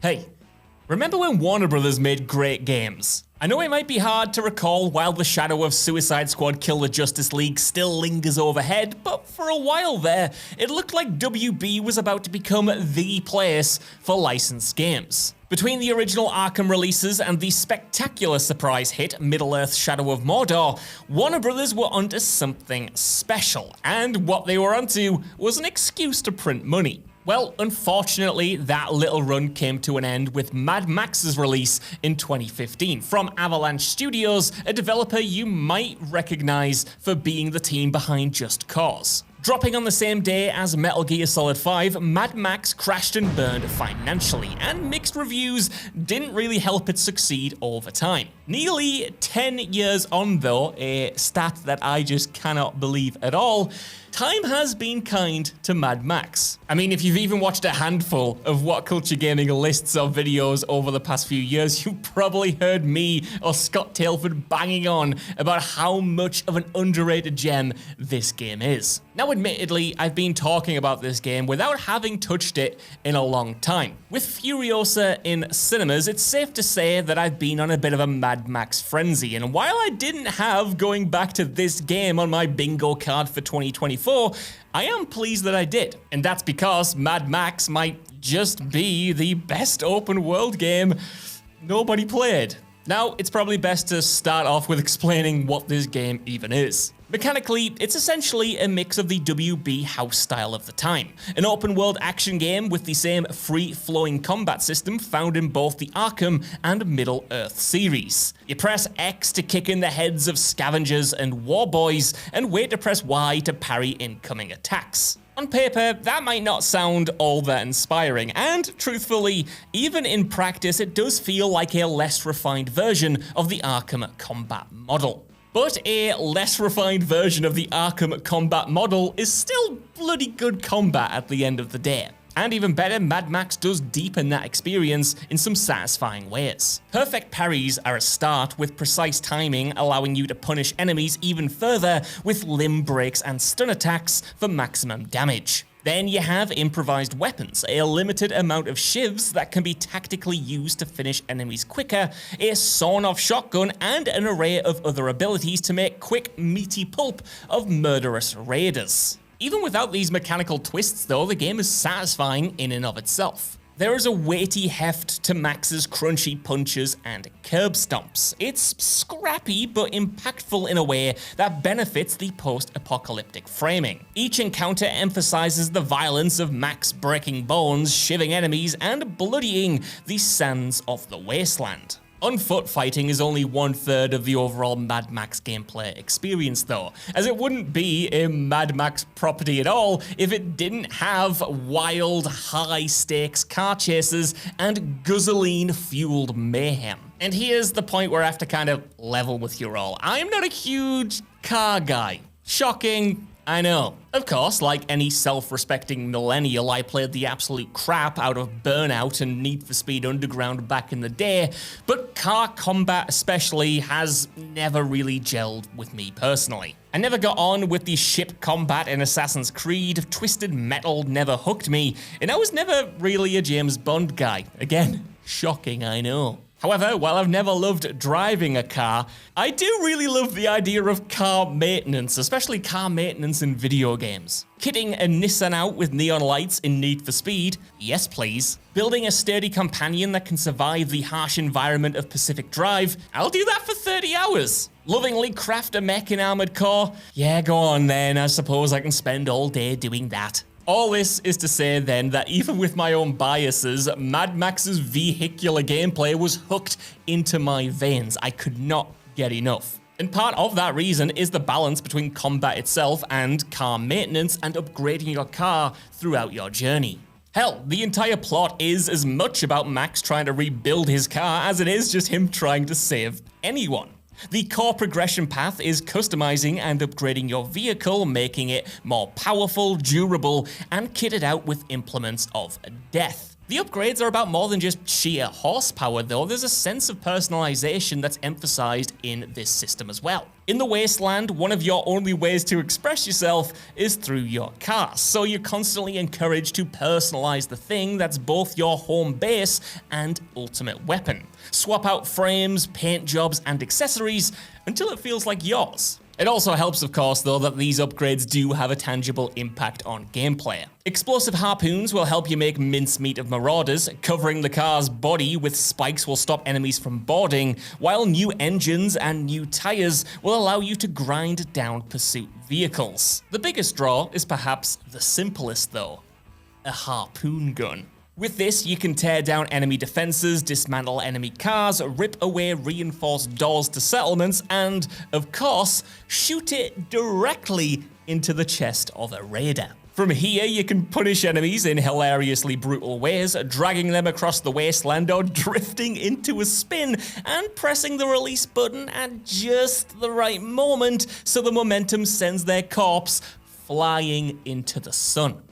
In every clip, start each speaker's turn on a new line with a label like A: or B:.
A: Hey, remember when Warner Brothers made great games? I know it might be hard to recall while the shadow of Suicide Squad Kill the Justice League still lingers overhead, but for a while there, it looked like WB was about to become the place for licensed games. Between the original Arkham releases and the spectacular surprise hit Middle-earth Shadow of Mordor, Warner Brothers were onto something special, and what they were onto was an excuse to print money. Well, unfortunately, that little run came to an end with Mad Max's release in 2015 from Avalanche Studios, a developer you might recognize for being the team behind Just Cause. Dropping on the same day as Metal Gear Solid 5, Mad Max crashed and burned financially, and mixed reviews didn't really help it succeed over time. Nearly 10 years on though, a stat that I just cannot believe at all, time has been kind to Mad Max. I mean, if you've even watched a handful of What Culture Gaming lists of videos over the past few years, you probably heard me or Scott Tailford banging on about how much of an underrated gem this game is. Now, admittedly, I've been talking about this game without having touched it in a long time. With Furiosa in cinemas, it's safe to say that I've been on a bit of a Mad Max frenzy, and while I didn't have going back to this game on my bingo card for 2024, I am pleased that I did, and that's because Mad Max might just be the best open world game nobody played. Now, it's probably best to start off with explaining what this game even is. Mechanically, it's essentially a mix of the WB house style of the time. An open-world action game with the same free-flowing combat system found in both the Arkham and Middle-earth series. You press X to kick in the heads of scavengers and war boys, and wait to press Y to parry incoming attacks. On paper, that might not sound all that inspiring, and truthfully, even in practice, it does feel like a less refined version of the Arkham combat model. But a less refined version of the Arkham combat model is still bloody good combat at the end of the day. And even better, Mad Max does deepen that experience in some satisfying ways. Perfect parries are a start, with precise timing allowing you to punish enemies even further with limb breaks and stun attacks for maximum damage. Then you have improvised weapons, a limited amount of shivs that can be tactically used to finish enemies quicker, a sawn-off shotgun, and an array of other abilities to make quick, meaty pulp of murderous raiders. Even without these mechanical twists though, the game is satisfying in and of itself. There is a weighty heft to Max's crunchy punches and curb stomps. It's scrappy but impactful in a way that benefits the post-apocalyptic framing. Each encounter emphasizes the violence of Max breaking bones, shivving enemies, and bloodying the sands of the Wasteland. On-foot fighting is only 1/3 of the overall Mad Max gameplay experience though, as it wouldn't be a Mad Max property at all if it didn't have wild, high-stakes car chases and gasoline-fueled mayhem. And here's the point where I have to kind of level with you all. I'm not a huge car guy. Shocking, I know. Of course, like any self-respecting millennial, I played the absolute crap out of Burnout and Need for Speed Underground back in the day, but car combat especially has never really gelled with me personally. I never got on with the ship combat in Assassin's Creed, Twisted Metal never hooked me, and I was never really a James Bond guy. Again, shocking, I know. However, while I've never loved driving a car, I do really love the idea of car maintenance, especially car maintenance in video games. Kitting a Nissan out with neon lights in Need for Speed? Yes please. Building a sturdy companion that can survive the harsh environment of Pacific Drive? I'll do that for 30 hours. Lovingly craft a mech in Armored Core? Yeah, go on then, I suppose I can spend all day doing that. All this is to say then that even with my own biases, Mad Max's vehicular gameplay was hooked into my veins. I could not get enough. And part of that reason is the balance between combat itself and car maintenance and upgrading your car throughout your journey. Hell, the entire plot is as much about Max trying to rebuild his car as it is just him trying to save anyone. The core progression path is customizing and upgrading your vehicle, making it more powerful, durable, and kitted out with implements of death. The upgrades are about more than just sheer horsepower though. There's a sense of personalization that's emphasized in this system as well. In the Wasteland, one of your only ways to express yourself is through your car, so you're constantly encouraged to personalize the thing that's both your home base and ultimate weapon. Swap out frames, paint jobs, and accessories until it feels like yours. It also helps, of course, though, that these upgrades do have a tangible impact on gameplay. Explosive harpoons will help you make mincemeat of marauders, covering the car's body with spikes will stop enemies from boarding, while new engines and new tires will allow you to grind down pursuit vehicles. The biggest draw is perhaps the simplest though, a harpoon gun. With this, you can tear down enemy defenses, dismantle enemy cars, rip away reinforced doors to settlements, and, of course, shoot it directly into the chest of a raider. From here, you can punish enemies in hilariously brutal ways, dragging them across the wasteland or drifting into a spin and pressing the release button at just the right moment so the momentum sends their corpse flying into the sun.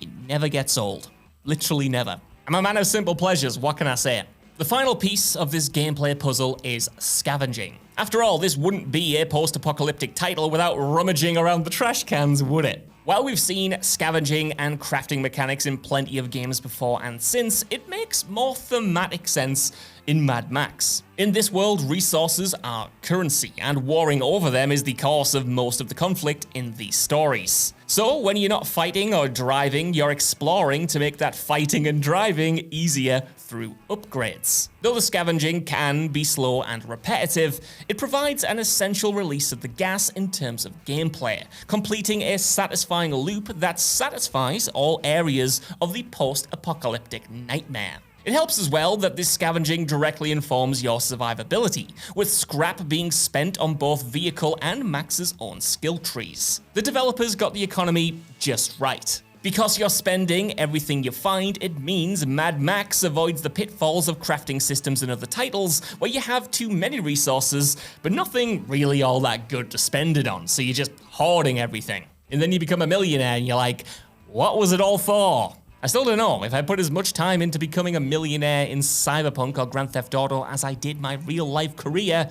A: It never gets old. Literally never. I'm a man of simple pleasures, what can I say? The final piece of this gameplay puzzle is Scavenging. After all, this wouldn't be a post-apocalyptic title without rummaging around the trash cans, would it? While we've seen scavenging and crafting mechanics in plenty of games before and since, it makes more thematic sense in Mad Max. In this world, resources are currency, and warring over them is the cause of most of the conflict in these stories. So when you're not fighting or driving, you're exploring to make that fighting and driving easier through upgrades. Though the scavenging can be slow and repetitive, it provides an essential release of the gas in terms of gameplay, completing a satisfying loop that satisfies all areas of the post-apocalyptic nightmare. It helps as well that this scavenging directly informs your survivability, with scrap being spent on both vehicle and Max's own skill trees. The developers got the economy just right. Because you're spending everything you find, it means Mad Max avoids the pitfalls of crafting systems in other titles where you have too many resources, but nothing really all that good to spend it on, so you're just hoarding everything. And then you become a millionaire and you're like, what was it all for? I still don't know if I put as much time into becoming a millionaire in Cyberpunk or Grand Theft Auto as I did my real life career,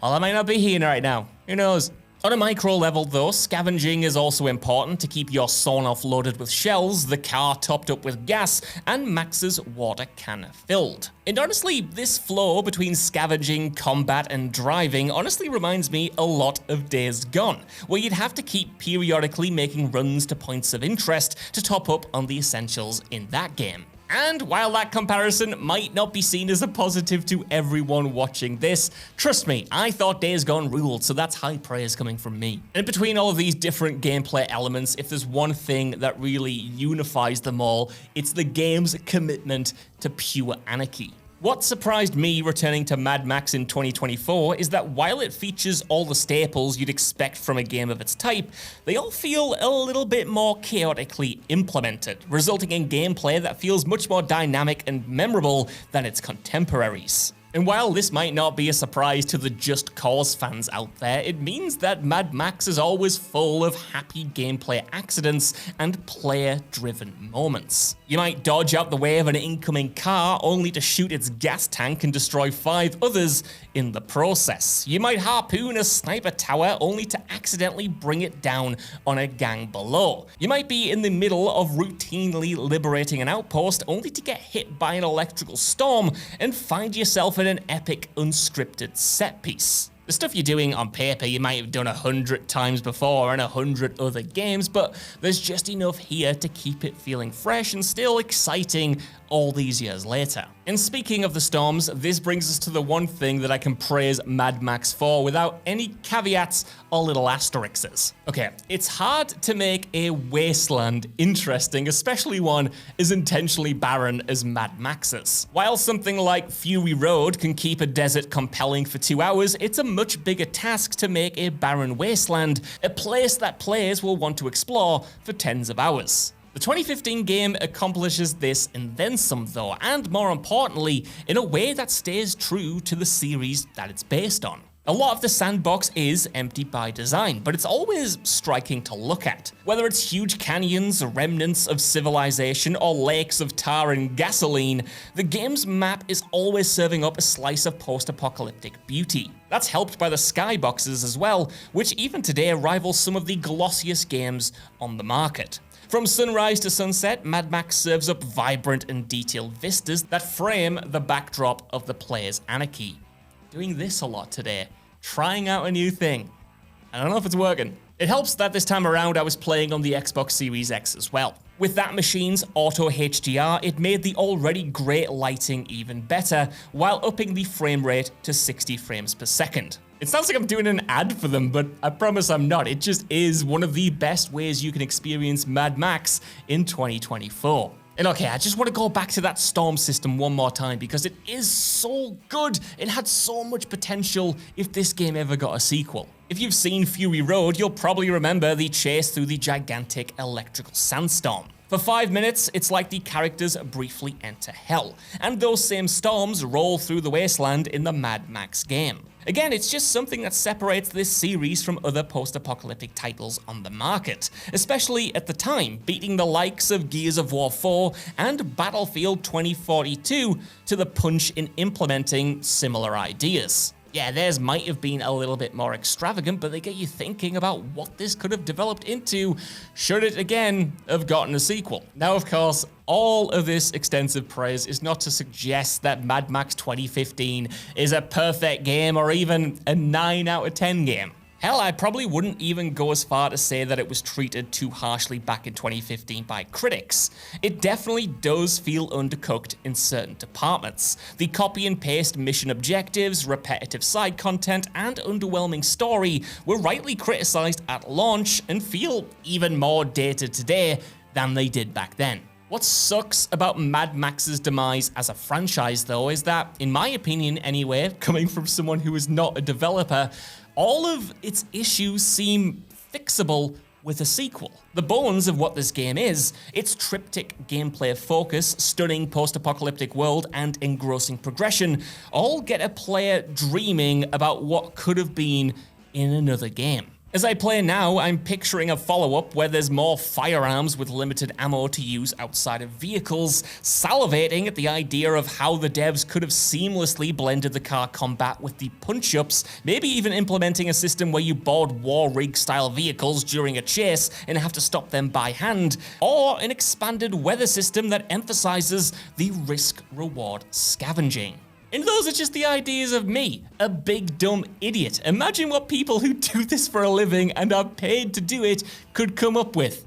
A: well, I might not be here right now. Who knows? On a micro level though, scavenging is also important to keep your sawn off loaded with shells, the car topped up with gas, and Max's water can filled. And honestly, this flow between scavenging, combat, and driving honestly reminds me a lot of Days Gone, where you'd have to keep periodically making runs to points of interest to top up on the essentials in that game. And while that comparison might not be seen as a positive to everyone watching this, trust me, I thought Days Gone ruled, so that's high praise coming from me. And between all of these different gameplay elements, if there's one thing that really unifies them all, it's the game's commitment to pure anarchy. What surprised me returning to Mad Max in 2024 is that while it features all the staples you'd expect from a game of its type, they all feel a little bit more chaotically implemented, resulting in gameplay that feels much more dynamic and memorable than its contemporaries. And while this might not be a surprise to the Just Cause fans out there, it means that Mad Max is always full of happy gameplay accidents and player-driven moments. You might dodge out the way of an incoming car only to shoot its gas tank and destroy 5 others in the process. You might harpoon a sniper tower only to accidentally bring it down on a gang below. You might be in the middle of routinely liberating an outpost only to get hit by an electrical storm and find yourself in an epic unscripted set piece. The stuff you're doing on paper you might have done 100 times before in 100 other games, but there's just enough here to keep it feeling fresh and still exciting all these years later. And speaking of the storms, this brings us to the one thing that I can praise Mad Max for without any caveats or little asterisks. Okay, it's hard to make a wasteland interesting, especially one as intentionally barren as Mad Max's. While something like Fury Road can keep a desert compelling for 2 hours, it's a much bigger task to make a barren wasteland, a place that players will want to explore for tens of hours. The 2015 game accomplishes this and then some though, and more importantly, in a way that stays true to the series that it's based on. A lot of the sandbox is empty by design, but it's always striking to look at. Whether it's huge canyons, remnants of civilization, or lakes of tar and gasoline, the game's map is always serving up a slice of post-apocalyptic beauty. That's helped by the skyboxes as well, which even today rival some of the glossiest games on the market. From sunrise to sunset, Mad Max serves up vibrant and detailed vistas that frame the backdrop of the player's anarchy. Doing this a lot today, trying out a new thing. I don't know if it's working. It helps that this time around I was playing on the Xbox Series X as well. With that machine's auto HDR, it made the already great lighting even better, while upping the frame rate to 60 frames per second. It sounds like I'm doing an ad for them, but I promise I'm not. It just is one of the best ways you can experience Mad Max in 2024. And okay, I just want to go back to that storm system one more time because it is so good. It had so much potential if this game ever got a sequel. If you've seen Fury Road, you'll probably remember the chase through the gigantic electrical sandstorm. For 5 minutes, it's like the characters briefly enter hell, and those same storms roll through the Wasteland in the Mad Max game. Again, it's just something that separates this series from other post-apocalyptic titles on the market, especially at the time, beating the likes of Gears of War 4 and Battlefield 2042 to the punch in implementing similar ideas. Yeah, theirs might have been a little bit more extravagant, but they get you thinking about what this could have developed into should it again have gotten a sequel. Now, of course, all of this extensive praise is not to suggest that Mad Max 2015 is a perfect game or even a 9 out of 10 game. Hell, I probably wouldn't even go as far to say that it was treated too harshly back in 2015 by critics. It definitely does feel undercooked in certain departments. The copy and paste mission objectives, repetitive side content, and underwhelming story were rightly criticized at launch and feel even more dated today than they did back then. What sucks about Mad Max's demise as a franchise, though, is that, in my opinion anyway, coming from someone who is not a developer, all of its issues seem fixable with a sequel. The bones of what this game is, its triptych gameplay focus, stunning post-apocalyptic world, and engrossing progression, all get a player dreaming about what could have been in another game. As I play now, I'm picturing a follow-up where there's more firearms with limited ammo to use outside of vehicles, salivating at the idea of how the devs could have seamlessly blended the car combat with the punch-ups, maybe even implementing a system where you board war rig-style vehicles during a chase and have to stop them by hand, or an expanded weather system that emphasizes the risk-reward scavenging. And those are just the ideas of me, a big dumb idiot. Imagine what people who do this for a living and are paid to do it could come up with.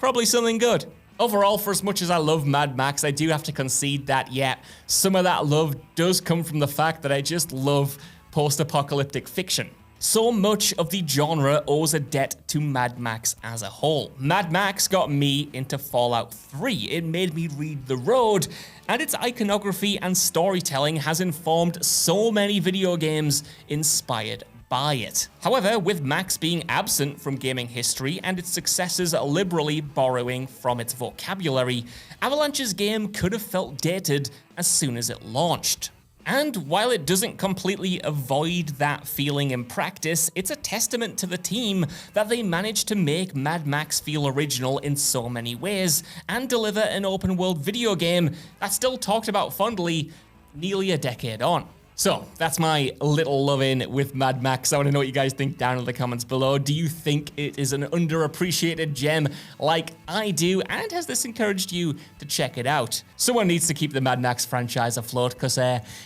A: Probably something good. Overall, for as much as I love Mad Max, I do have to concede that, yeah, some of that love does come from the fact that I just love post-apocalyptic fiction. So much of the genre owes a debt to Mad Max as a whole. Mad Max got me into Fallout 3. It made me read The Road, and its iconography and storytelling has informed so many video games inspired by it. However, with Max being absent from gaming history and its successors liberally borrowing from its vocabulary, Avalanche's game could have felt dated as soon as it launched. And while it doesn't completely avoid that feeling in practice, it's a testament to the team that they managed to make Mad Max feel original in so many ways and deliver an open world video game that's still talked about fondly nearly a decade on. So that's my little love-in with Mad Max. I want to know what you guys think down in the comments below. Do you think it is an underappreciated gem like I do? And has this encouraged you to check it out? Someone needs to keep the Mad Max franchise afloat because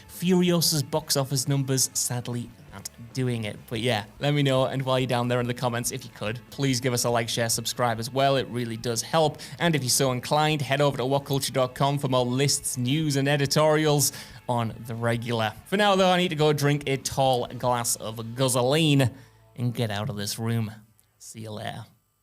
A: Furiosa's box office numbers sadly aren't doing it. But yeah, let me know. And while you're down there in the comments, if you could, please give us a like, share, subscribe as well. It really does help. And if you're so inclined, head over to whatculture.com for more lists, news, and editorials on the regular. For now, though, I need to go drink a tall glass of gasoline and get out of this room. See you later.